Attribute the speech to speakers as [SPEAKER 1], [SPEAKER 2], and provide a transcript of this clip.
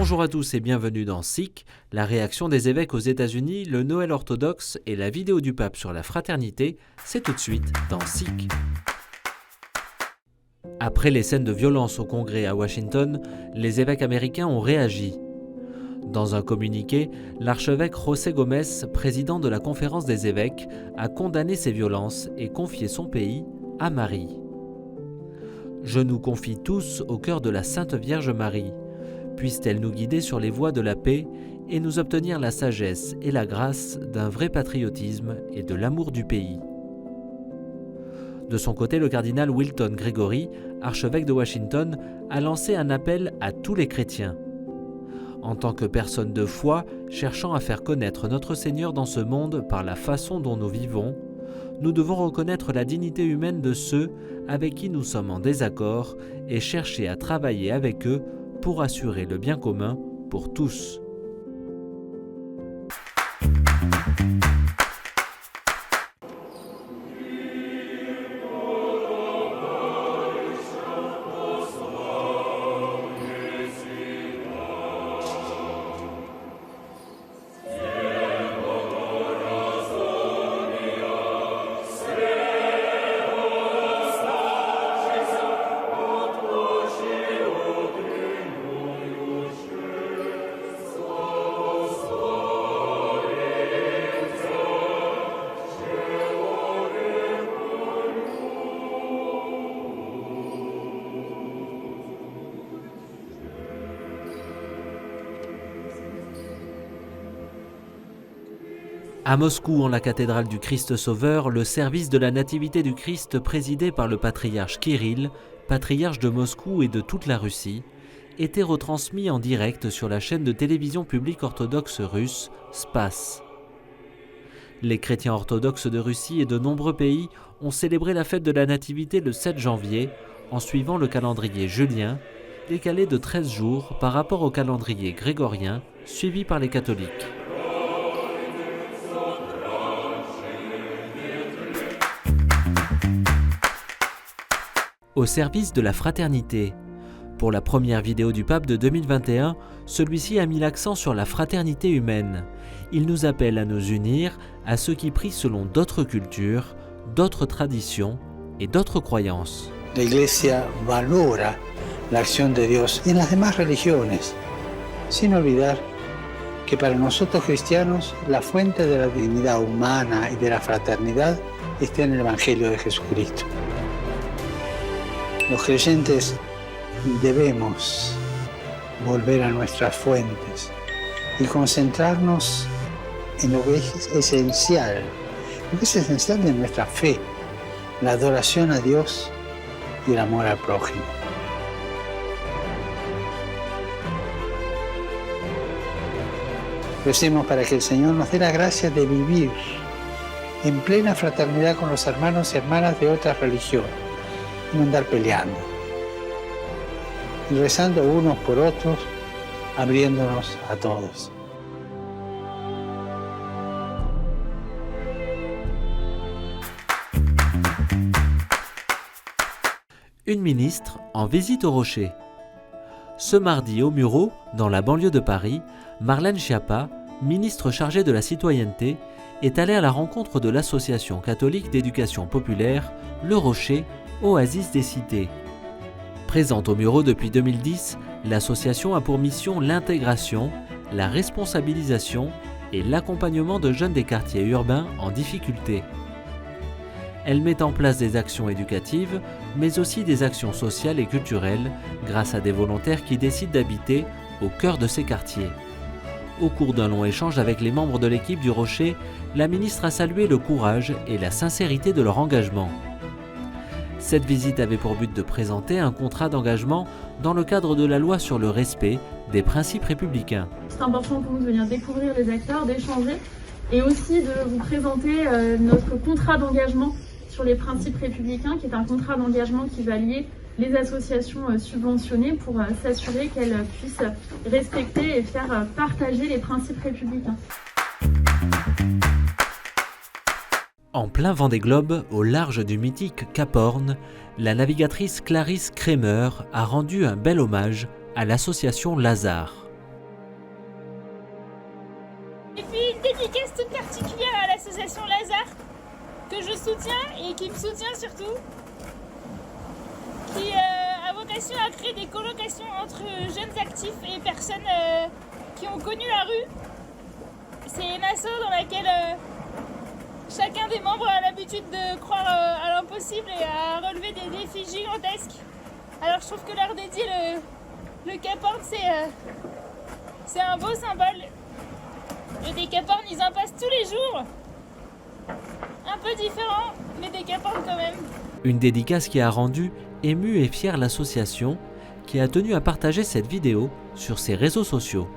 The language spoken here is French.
[SPEAKER 1] Bonjour à tous et bienvenue dans SIC, la réaction des évêques aux États-Unis, le Noël orthodoxe et la vidéo du pape sur la fraternité, c'est tout de suite dans SIC. Après les scènes de violence au Congrès à Washington, les évêques américains ont réagi. Dans un communiqué, l'archevêque José Gómez, président de la Conférence des évêques, a condamné ces violences et confié son pays à Marie. « Je nous confie tous au cœur de la Sainte Vierge Marie. Puisse-t-elle nous guider sur les voies de la paix et nous obtenir la sagesse et la grâce d'un vrai patriotisme et de l'amour du pays. » De son côté, le cardinal Wilton Gregory, archevêque de Washington, a lancé un appel à tous les chrétiens. En tant que personnes de foi, cherchant à faire connaître notre Seigneur dans ce monde par la façon dont nous vivons, nous devons reconnaître la dignité humaine de ceux avec qui nous sommes en désaccord et chercher à travailler avec eux pour assurer le bien commun pour tous. À Moscou, en la cathédrale du Christ Sauveur, le service de la Nativité du Christ présidé par le patriarche Kirill, patriarche de Moscou et de toute la Russie, était retransmis en direct sur la chaîne de télévision publique orthodoxe russe Spas. Les chrétiens orthodoxes de Russie et de nombreux pays ont célébré la fête de la Nativité le 7 janvier en suivant le calendrier julien, décalé de 13 jours par rapport au calendrier grégorien suivi par les catholiques. Au service de la fraternité. Pour la première vidéo du pape de 2021, celui-ci a mis l'accent sur la fraternité humaine. Il nous appelle à nous unir à ceux qui prient selon d'autres cultures, d'autres traditions et d'autres croyances.
[SPEAKER 2] La Iglesia valora la acción de Dios en las demás religiones, sin olvidar que para nosotros cristianos la fuente de la dignidad humana y de la fraternidad está en el Evangelio de Jesucristo. Los creyentes debemos volver a nuestras fuentes y concentrarnos en lo que es esencial de nuestra fe, la adoración a Dios y el amor al prójimo. Recemos para que el Señor nos dé la gracia de vivir en plena fraternidad con los hermanos y hermanas de otras religiones. No andar peleando y rezando unos por otros, abriéndonos a todos.
[SPEAKER 1] Une ministre en visite au Rocher. Ce mardi au Mureau, dans la banlieue de Paris, Marlène Schiappa, ministre chargée de la citoyenneté, est allée à la rencontre de l'association catholique d'éducation populaire, Le Rocher, Oasis des cités. Présente au Mureau depuis 2010, l'association a pour mission l'intégration, la responsabilisation et l'accompagnement de jeunes des quartiers urbains en difficulté. Elle met en place des actions éducatives, mais aussi des actions sociales et culturelles grâce à des volontaires qui décident d'habiter au cœur de ces quartiers. Au cours d'un long échange avec les membres de l'équipe du Rocher, la ministre a salué le courage et la sincérité de leur engagement. Cette visite avait pour but de présenter un contrat d'engagement dans le cadre de la loi sur le respect des principes républicains.
[SPEAKER 3] C'est important pour nous de venir découvrir les acteurs, d'échanger et aussi de vous présenter notre contrat d'engagement sur les principes républicains, qui est un contrat d'engagement qui va lier les associations subventionnées pour s'assurer qu'elles puissent respecter et faire partager les principes républicains.
[SPEAKER 1] En plein Vendée Globe, au large du mythique Cap Horn, la navigatrice Clarisse Kramer a rendu un bel hommage à l'association Lazare.
[SPEAKER 4] soutient et qui me soutient surtout, qui a vocation à créer des colocations entre jeunes actifs et personnes qui ont connu la rue. C'est une asso dans laquelle chacun des membres a l'habitude de croire à l'impossible et à relever des défis gigantesques. Alors je trouve que leur dédier le Cap Horn, c'est un beau symbole. Et des Cap Horn, ils en passent tous les jours. Un peu différents, mais des Cap Horn quand même.
[SPEAKER 1] Une dédicace qui a rendu ému et fier l'association qui a tenu à partager cette vidéo sur ses réseaux sociaux.